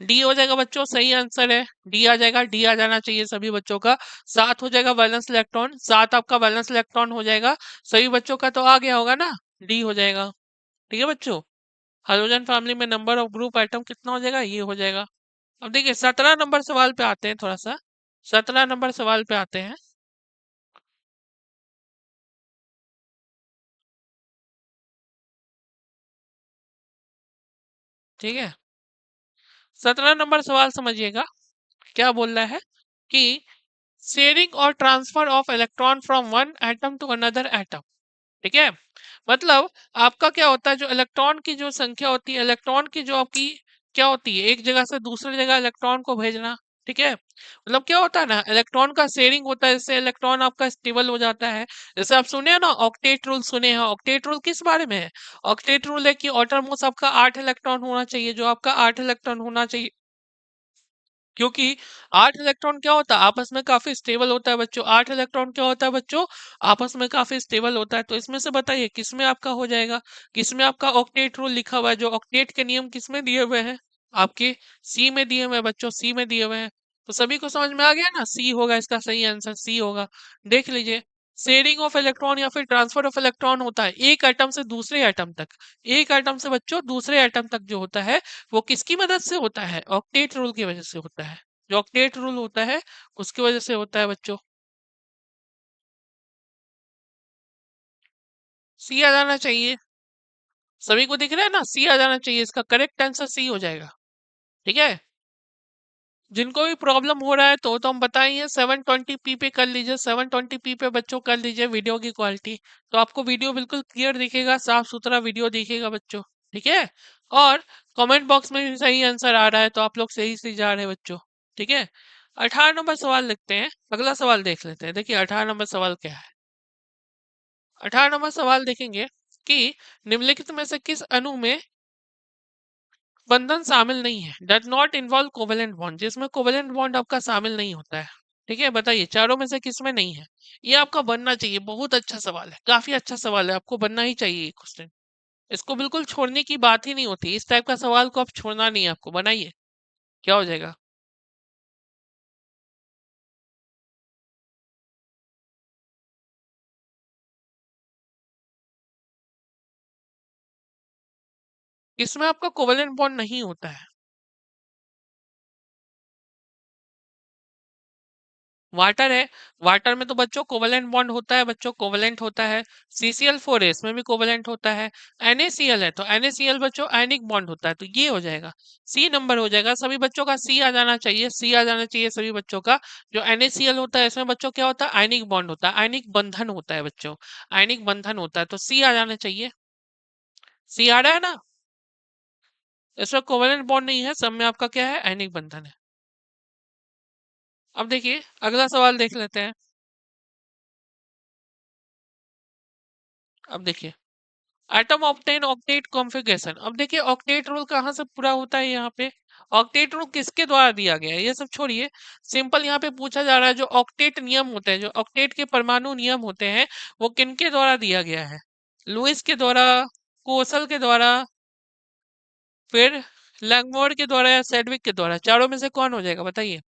डी हो जाएगा बच्चों, सही आंसर है, डी आ जाएगा, डी आ जाना चाहिए सभी बच्चों का। 7 हो जाएगा वैलेंस इलेक्ट्रॉन, 7 आपका वैलेंस इलेक्ट्रॉन हो जाएगा। सभी बच्चों का तो आ गया होगा ना, डी हो जाएगा। ठीक है बच्चों, हाइड्रोजन फैमिली में नंबर ऑफ ग्रुप एटम कितना हो जाएगा, ये हो जाएगा। अब देखिए 17 नंबर सवाल पे आते हैं, थोड़ा सा 17 नंबर सवाल पे आते हैं। ठीक है, 17 नंबर सवाल समझिएगा, क्या बोल रहा है कि शेयरिंग और transfer of electron from one atom to another atom. ठीक है, मतलब आपका क्या होता है, जो इलेक्ट्रॉन की जो संख्या होती है, इलेक्ट्रॉन की जो आपकी क्या होती है, एक जगह से दूसरी जगह इलेक्ट्रॉन को भेजना। ठीक है, मतलब क्या होता है ना, इलेक्ट्रॉन का शेयरिंग होता है, इससे इलेक्ट्रॉन आपका स्टेबल हो जाता है। जैसे आप सुने हैं ना, ऑक्टेट रूल सुने हैं, ऑक्टेट रूल किस बारे में है? ऑक्टेट रूल है कि ऑटरमोस्ट आपका 8 इलेक्ट्रॉन होना चाहिए, जो आपका 8 इलेक्ट्रॉन होना चाहिए, क्योंकि 8 इलेक्ट्रॉन क्या होता है, आपस में काफी स्टेबल होता है बच्चों। 8 इलेक्ट्रॉन क्या होता है बच्चों, आपस में काफी स्टेबल होता है। तो इसमें से बताइए किसमें आपका हो जाएगा, किसमें आपका ऑक्टेट रूल लिखा हुआ है, जो ऑक्टेट के नियम किसमें दिए हुए हैं, आपके सी में दिए हुए हैं बच्चों, सी में दिए हुए हैं। तो सभी को समझ में आ गया ना, सी होगा इसका सही आंसर, सी होगा। देख लीजिए, शेयरिंग ऑफ इलेक्ट्रॉन या फिर ट्रांसफर ऑफ इलेक्ट्रॉन होता है एक एटम से दूसरे एटम तक, एक एटम से बच्चों दूसरे एटम तक जो होता है, वो किसकी मदद से होता है, ऑक्टेट रूल की वजह से होता है। जो ऑक्टेट रूल होता है उसकी वजह से होता है बच्चों। सी आ जाना चाहिए, सभी को दिख रहा है ना, सी आ जाना चाहिए, इसका करेक्ट आंसर सी हो जाएगा। ठीक है, जिनको भी प्रॉब्लम हो रहा है तो हम बताइए, 720p पे कर लीजिए, 720p पे बच्चों कर लीजिए वीडियो की क्वालिटी, तो आपको वीडियो बिल्कुल क्लियर दिखेगा, साफ सुथरा वीडियो दिखेगा बच्चों। ठीक है, और कमेंट बॉक्स में भी सही आंसर आ रहा है, तो आप लोग सही से जा रहे हैं बच्चों। ठीक है, 18 नंबर सवाल लिखते हैं, अगला सवाल देख लेते हैं। देखिए 18 नंबर सवाल क्या है। 18 नंबर सवाल देखेंगे कि निम्नलिखित में से किस अणु में बंधन शामिल नहीं है, does not involve covalent bond, जिसमें कोवेलेंट बॉन्ड आपका शामिल नहीं होता है। ठीक है, बताइए चारों में से किस में नहीं है। ये आपका बनना चाहिए, बहुत अच्छा सवाल है, काफी अच्छा सवाल है, आपको बनना ही चाहिए ये क्वेश्चन। इसको बिल्कुल छोड़ने की बात ही नहीं होती, इस टाइप का सवाल को आप छोड़ना नहीं है, आपको बनाइए। क्या हो जाएगा? इसमें आपका कोवेलेंट बॉन्ड नहीं होता है। वाटर है, वाटर में तो बच्चों कोवेलेंट बॉन्ड होता है, बच्चों कोवेलेंट होता है। CCl4 है, इसमें भी कोवेलेंट होता है। NaCl है तो NaCl बच्चों आयनिक बॉन्ड होता है, तो ये हो जाएगा सी नंबर हो जाएगा। सभी बच्चों का सी आ जाना चाहिए, सी आ जाना चाहिए सभी बच्चों का। जो NaCl होता है इसमें बच्चों क्या होता है, आयनिक बॉन्ड होता है, आयनिक बंधन होता है बच्चों, आयनिक बंधन होता है, तो सी आ जाना चाहिए। सी आ रहा है ना? इसमें कोवेलेंट बॉन्ड नहीं है, सब में आपका क्या है, आयनिक बंधन है। अब देखिए अगला सवाल देख लेते हैं। अब देखिए एटम ऑक्टेन ऑक्टेट कॉन्फ़िगरेशन। अब देखिए ऑक्टेट रूल कहाँ से पूरा होता है यहाँ पे। ऑक्टेट रूल किसके द्वारा दिया गया है, ये सब छोड़िए। सिंपल यहाँ पे पूछा जा रहा है जो ऑक्टेट नियम होते हैं, जो ऑक्टेट के परमाणु नियम होते हैं, वो किनके द्वारा दिया गया है। लुईस के द्वारा, कोसल के द्वारा, फिर लैंगमोर के द्वारा या सेडविक के द्वारा, चारों में से कौन हो जाएगा बताइए।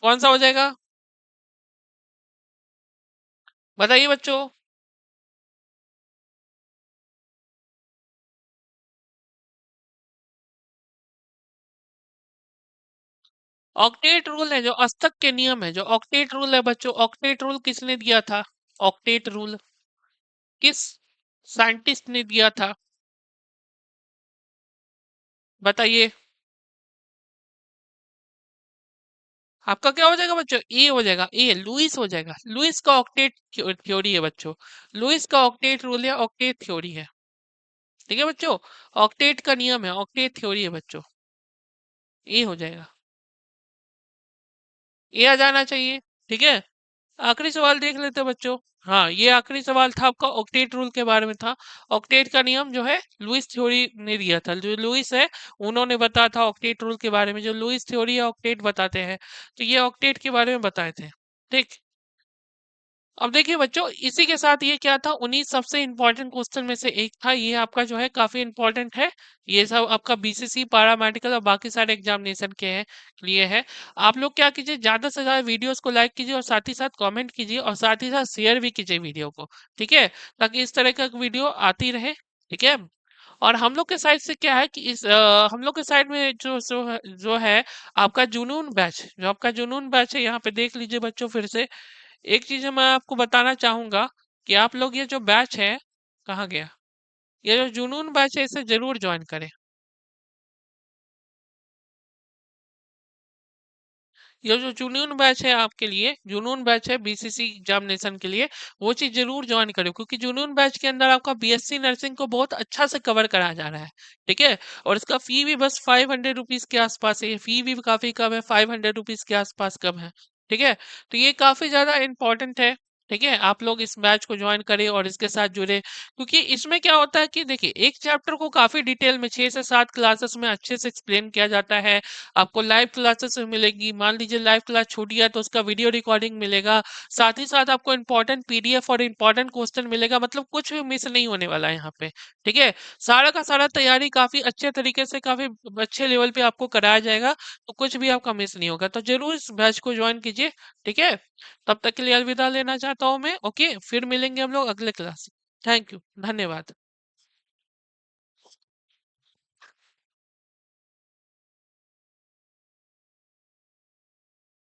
कौन सा हो जाएगा बताइए बच्चों। ऑक्टेट रूल है जो अष्टक के नियम है, जो ऑक्टेट रूल है बच्चों, ऑक्टेट रूल किसने दिया था। ऑक्टेट रूल किस साइंटिस्ट ने दिया था बताइए। आपका क्या हो जाएगा बच्चों, ए हो जाएगा, ए लुईस हो जाएगा। लुईस का ऑक्टेट थ्योरी है बच्चों, लुईस का ऑक्टेट रूल है, ऑक्टेट थ्योरी है। ठीक है बच्चों, ऑक्टेट का नियम है, ऑक्टेट थ्योरी है बच्चों, ए हो जाएगा, ए आ जाना चाहिए। ठीक है, आखिरी सवाल देख लेते हैं बच्चों। हाँ, ये आखिरी सवाल था आपका, ऑक्टेट रूल के बारे में था। ऑक्टेट का नियम जो है लुईस थ्योरी ने दिया था, जो लुईस है उन्होंने बताया था ऑक्टेट रूल के बारे में, जो लुईस थ्योरी है ऑक्टेट बताते हैं, तो ये ऑक्टेट के बारे में बताए थे। ठीक। अब देखिए बच्चों, इसी के साथ ये क्या था, 19 सबसे इंपॉर्टेंट क्वेश्चन में से एक था ये, आपका जो है काफी इंपॉर्टेंट है। ये सब आपका BCC पारा मेडिकल और बाकी सारे एग्जामिनेशन के हैं, लिए है। आप लोग क्या कीजिए, ज्यादा से ज्यादा वीडियोस को लाइक कीजिए और साथ ही साथ कमेंट कीजिए और साथ ही साथ शेयर भी कीजिए वीडियो को। ठीक है, ताकि इस तरह का वीडियो आती रहे। ठीक है, और हम लोग के साइड से क्या है कि हम लोग के साइड में जो है आपका जुनून बैच, जो आपका जुनून बैच है, यहाँ पे देख लीजिए बच्चों फिर से। एक चीज मैं आपको बताना चाहूंगा कि आप लोग ये जो बैच है, कहाँ गया, ये जो जुनून बैच है इसे जरूर ज्वाइन करें। ये जो जुनून बैच है आपके लिए, जुनून बैच है BCC एग्जामिनेशन के लिए, वो चीज जरूर ज्वाइन करें, क्योंकि जुनून बैच के अंदर आपका BSc नर्सिंग को बहुत अच्छा से कवर कराया जा रहा है। ठीक है, और इसका फी भी बस 500 रुपीज के आसपास है, ये फी भी काफी कम है, 500 रुपीज के आसपास कम है। ठीक है, तो ये काफी ज्यादा इंपॉर्टेंट है। ठीक है, आप लोग इस बैच को ज्वाइन करें और इसके साथ जुड़े, क्योंकि इसमें क्या होता है कि देखिए एक चैप्टर को काफी डिटेल में 6 से 7 क्लासेस में अच्छे से एक्सप्लेन किया जाता है। आपको लाइव क्लासेस मिलेगी, मान लीजिए लाइव क्लास छूटी है तो उसका वीडियो रिकॉर्डिंग मिलेगा। साथ ही साथ आपको इंपॉर्टेंट PDF और इंपॉर्टेंट क्वेश्चन मिलेगा, मतलब कुछ भी मिस नहीं होने वाला है यहाँ पे। ठीक है, सारा का सारा तैयारी काफी अच्छे तरीके से, काफी अच्छे लेवल पे आपको कराया जाएगा, तो कुछ भी आपका मिस नहीं होगा, तो जरूर इस बैच को ज्वाइन कीजिए। ठीक है, तब तक के लिए अलविदा लेना चाहता हूँ मैं। ओके, फिर मिलेंगे हम लोग अगले क्लास। थैंक यू, धन्यवाद।